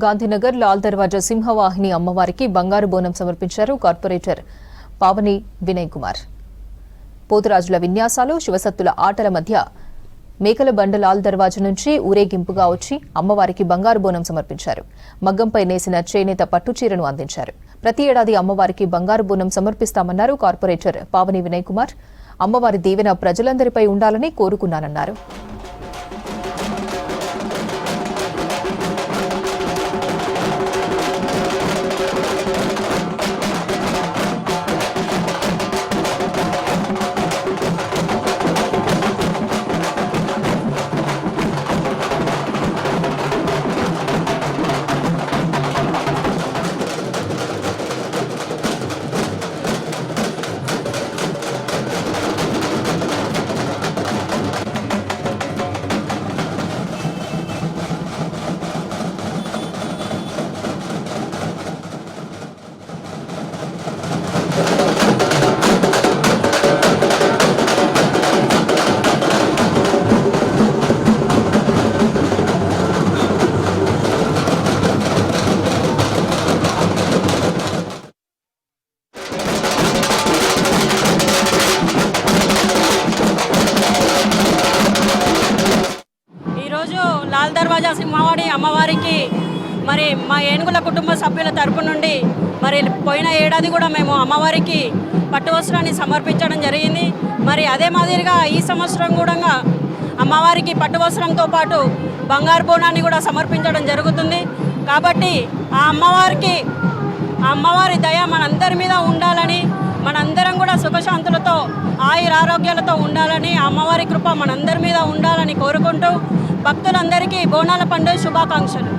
గాంధీనగర్ లాల్ దర్వాజా సింహవాహిని అమ్మవారికి బంగారు బోనం సమర్పించారు కార్పొరేటర్ పావని వినయ్ కుమార్. పోతురాజుల విన్యాసాలు, శివసత్తుల ఆటల మధ్య మేకల బండ లాల్ దర్వాజా నుంచి ఊరేగింపుగా వచ్చి అమ్మవారికి బంగారు బోనం సమర్పించారు. మగ్గంపై నేసిన చేనేత పట్టుచీరను అందించారు. ప్రతి ఏడాది అమ్మవారికి బంగారు బోనం సమర్పిస్తామన్నారు కార్పొరేటర్ పావని వినయ్ కుమార్. అమ్మవారి దీవెన ప్రజలందరిపై ఉండాలని కోరుకున్నానన్నారు. లాల్ దర్వాజా సింహవాణి అమ్మవారికి మరి మా ఏనుగుల కుటుంబ సభ్యుల తరపు నుండి మరి పోయిన ఏడాది కూడా మేము అమ్మవారికి పట్టు వస్త్రాన్ని సమర్పించడం జరిగింది. మరి అదే మాదిరిగా ఈ సంవత్సరం కూడా అమ్మవారికి పట్టు వస్త్రంతో పాటు బంగారు బోనాన్ని కూడా సమర్పించడం జరుగుతుంది. కాబట్టి ఆ అమ్మవారి దయ మనందరి మీద ఉండాలని, మనందరం కూడా సుఖశాంతులతో ఆయురారోగ్యాలతో ఉండాలని, అమ్మవారి కృప మనందరి మీద ఉండాలని కోరుకుంటూ భక్తులందరికీ బోనాల పండుగ శుభాకాంక్షలు.